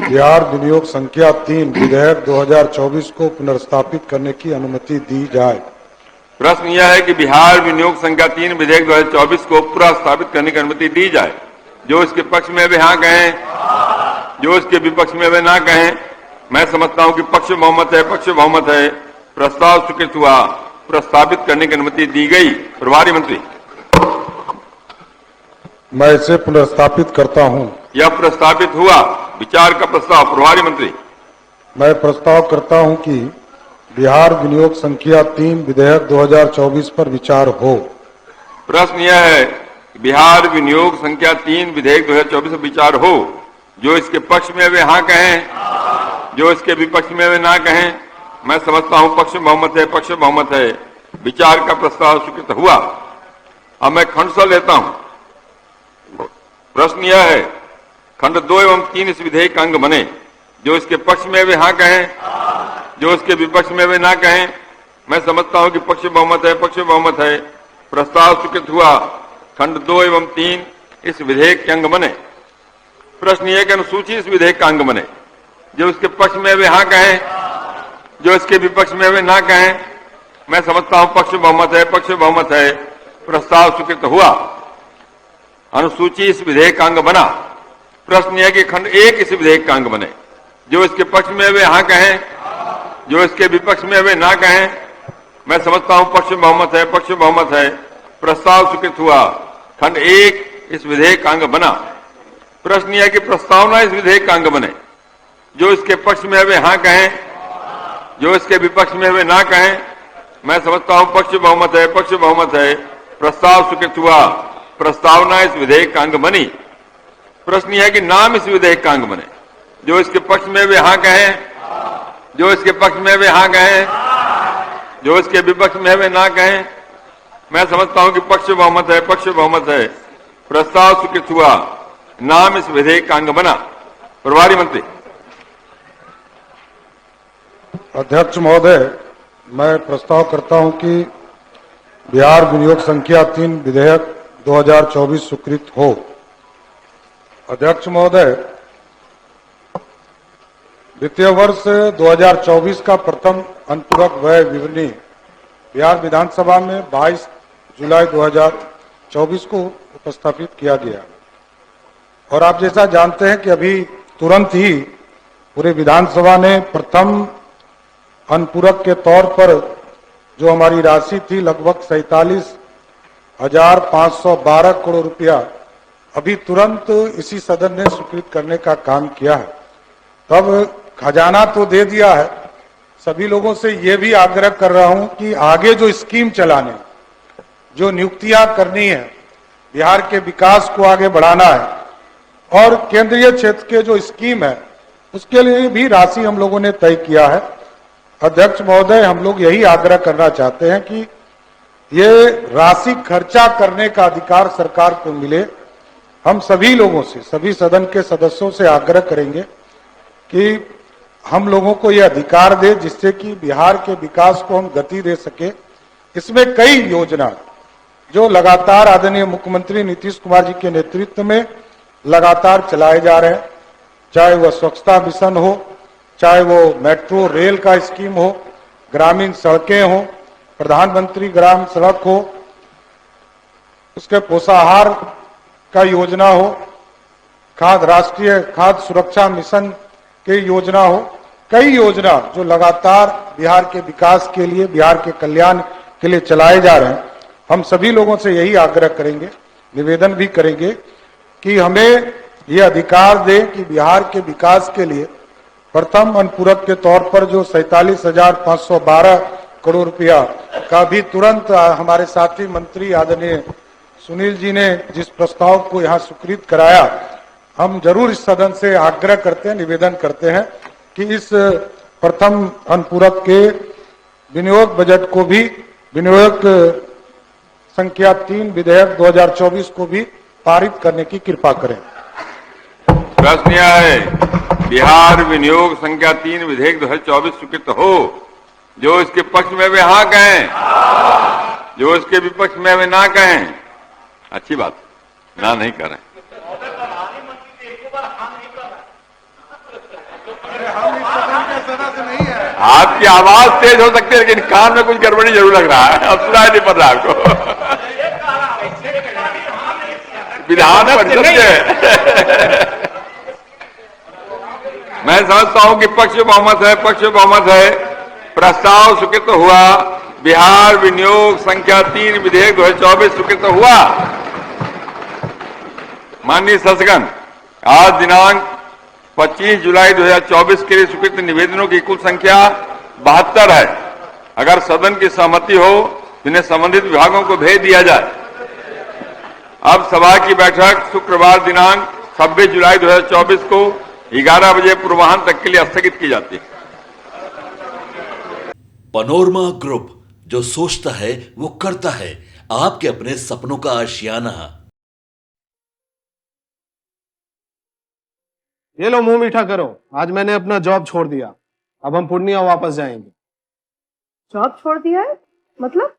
बिहार विनियोग संख्या 3 विधेयक 2024 को पुनर्स्थापित करने की अनुमति दी जाए। प्रश्न यह है कि बिहार विनियोग संख्या 3 विधेयक 2024 को पुनर्स्थापित करने की अनुमति दी जाए। जो इसके पक्ष में वे हाँ कहें, जो इसके विपक्ष में वे ना कहें। मैं समझता हूं कि पक्ष बहुमत है, पक्ष बहुमत है। प्रस्ताव स्वीकृत हुआ, प्रस्तावित करने की अनुमति दी गई। प्रभारी मंत्री। मैं इसे पुनर्स्थापित करता हूं। यह प्रस्तावित हुआ। विचार का प्रस्ताव। प्रभारी मंत्री। मैं प्रस्ताव करता हूं कि बिहार विनियोग संख्या 3 विधेयक 2024 पर विचार हो। प्रश्न यह है कि बिहार विनियोग संख्या 3 विधेयक 2024 पर विचार हो। जो इसके पक्ष में वे हाँ कहें, जो इसके विपक्ष में वे ना कहें। मैं समझता हूं पक्ष बहुमत है, पक्ष बहुमत है। विचार का प्रस्ताव स्वीकृत हुआ। अब मैं खंड स लेता हूं। प्रश्न यह है, खंड 2 एवं 3 इस विधेयक का अंग बने। जो इसके पक्ष में वे हाँ कहें, जो इसके विपक्ष में वे ना कहें। मैं समझता हूं कि पक्ष बहुमत है, पक्ष बहुमत है। प्रस्ताव स्वीकृत हुआ। खंड 2 एवं 3 इस विधेयक के अंग बने। प्रश्न यह कि अनुसूची इस विधेयक का अंग बने। जो इसके पक्ष में वे हाँ कहें, जो इसके विपक्ष में वे ना कहें। मैं समझता हूं पक्ष बहुमत है, पक्ष बहुमत है। प्रस्ताव स्वीकृत हुआ। अनुसूची इस विधेयक का अंग बना। प्रश्न यह कि खंड 1 इस विधेयक का अंग बने। जो इसके पक्ष में वे हाँ कहें, जो इसके विपक्ष में वे ना कहें। मैं समझता हूं पक्ष बहुमत है, पक्ष बहुमत है। प्रस्ताव स्वीकृत हुआ। खंड 1 इस विधेयक का अंग बना। प्रश्न यह कि प्रस्तावना इस विधेयक का अंग बने। जो इसके पक्ष में वे हाँ कहें, जो इसके विपक्ष में वे ना कहें। मैं समझता हूं पक्ष बहुमत है, पक्ष बहुमत है। प्रस्ताव स्वीकृत हुआ। प्रस्तावना इस विधेयक का अंग बनी। प्रश्न यह है कि नाम इस विधेयक का अंग बने। जो इसके पक्ष में वे हाँ कहें, जो इसके पक्ष में वे हाँ कहें, जो इसके विपक्ष में वे ना कहें। मैं समझता हूं कि पक्ष बहुमत है, पक्ष बहुमत है। प्रस्ताव स्वीकृत हुआ। नाम इस विधेयक का अंग बना। प्रभारी मंत्री। अध्यक्ष महोदय, मैं प्रस्ताव करता हूं कि बिहार विनियोग संख्या 3 विधेयक 2024 स्वीकृत हो। अध्यक्ष महोदय, वित्तीय वर्ष 2024 का प्रथम अनुपूरक व्यय विवरणी बिहार विधानसभा में 22 जुलाई 2024 को उपस्थापित किया गया। और आप जैसा जानते हैं कि अभी तुरंत ही पूरे विधानसभा ने प्रथम अनुपूरक के तौर पर जो हमारी राशि थी लगभग 47,512 करोड़ रुपया अभी तुरंत इसी सदन ने स्वीकृत करने का काम किया है। तब खजाना तो दे दिया है। सभी लोगों से ये भी आग्रह कर रहा हूं कि आगे जो स्कीम चलाने, जो नियुक्तियां करनी है, बिहार के विकास को आगे बढ़ाना है और केंद्रीय क्षेत्र के जो स्कीम है उसके लिए भी राशि हम लोगों ने तय किया है। अध्यक्ष महोदय, हम लोग यही आग्रह करना चाहते हैं कि ये राशि खर्चा करने का अधिकार सरकार को मिले। हम सभी लोगों से, सभी सदन के सदस्यों से आग्रह करेंगे कि हम लोगों को ये अधिकार दे जिससे कि बिहार के विकास को हम गति दे सके। इसमें कई योजना जो लगातार आदरणीय मुख्यमंत्री नीतीश कुमार जी के नेतृत्व में लगातार चलाए जा रहे हैं, चाहे वह स्वच्छता मिशन हो, चाहे वो मेट्रो रेल का स्कीम हो, ग्रामीण सड़कें हो, प्रधानमंत्री ग्राम सड़क हो, उसके पोषाहार का योजना हो, राष्ट्रीय खाद्य सुरक्षा मिशन की योजना हो। कई योजना जो लगातार बिहार के विकास के लिए, बिहार के कल्याण के लिए चलाए जा रहे हैं। हम सभी लोगों से यही आग्रह करेंगे, निवेदन भी करेंगे कि हमें ये अधिकार दें कि बिहार के विकास के लिए प्रथम अनुपूरक के तौर पर जो 47,512 करोड़ रुपया का भी तुरंत हमारे साथी मंत्री आदरणीय सुनील जी ने जिस प्रस्ताव को यहाँ स्वीकृत कराया, हम जरूर इस सदन से आग्रह करते हैं, निवेदन करते हैं कि इस प्रथम अनुपूरक के विनियोग बजट को भी, विनियोग संख्या 3 विधेयक 2024 को भी पारित करने की कृपा करें। प्रश्न यह है, बिहार विनियोग संख्या 3 विधेयक 2024 स्वीकृत हो। जो इसके पक्ष में वे हाँ कहें, जो इसके विपक्ष में वे ना कहें। अच्छी बात, ना नहीं करें। हम इस सदन के सदस्य नहीं है। आपकी आवाज तेज हो सकती है लेकिन कान में कुछ गड़बड़ी जरूर लग रहा है, अब सुनाई नहीं पड़ रहा आपको। विधान परिषद के मैं समझता हूं कि पक्ष बहुमत है। प्रस्ताव स्वीकृत हुआ। बिहार विनियोग संख्या 3 विधेयक 2024 स्वीकृत हुआ। माननीय सदस्यगण, आज दिनांक 25 जुलाई 2024 के लिए स्वीकृत निवेदनों की कुल संख्या 72 है। अगर सदन की सहमति हो तो इन्हें संबंधित विभागों को भेज दिया जाए। अब सभा की बैठक शुक्रवार दिनांक 26 जुलाई 2024 को 11 बजे पूर्वाह्न तक के लिए स्थगित की जाती है। पनोरमा ग्रुप, जो सोचता है वो करता है। आपके अपने सपनों का आशियाना। ये लो मुंह मीठा करो, आज मैंने अपना जॉब छोड़ दिया। अब हम पूर्णिया वापस जाएंगे। जॉब छोड़ दिया है? मतलब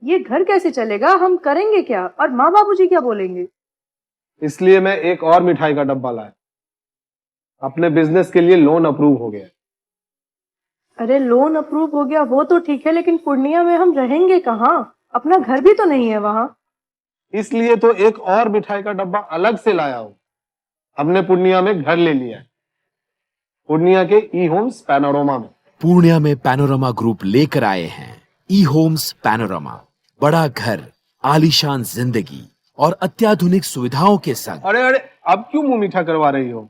ये घर कैसे चलेगा? हम करेंगे क्या? और माँ बाबूजी क्या बोलेंगे? इसलिए मैं एक और मिठाई का डब्बा लाया। अपने बिजनेस के लिए लोन अप्रूव हो गया। अरे लोन अप्रूव हो गया वो तो ठीक है, लेकिन पूर्णिया में हम रहेंगे कहाँ? अपना घर भी तो नहीं है वहाँ। इसलिए तो एक और मिठाई का डब्बा अलग से लाया हूं। हमने पूर्णिया में घर ले लिया है, पूर्णिया के ई होम्स पैनोरमा में। पूर्णिया में पैनोरमा ग्रुप लेकर आए हैं ई होम्स पैनोरमा। बड़ा घर, आलीशान जिंदगी और अत्याधुनिक सुविधाओं के संग। अरे अरे, अब क्यों मुंह मीठा करवा रही हो?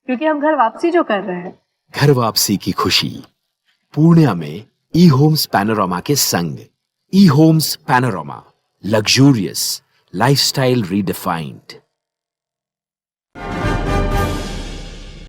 क्योंकि हम घर वापसी जो कर रहे हैं। घर वापसी की खुशी पूर्णिया में ई होम्स पैनोरमा के संग। E homes panorama, luxurious lifestyle redefined.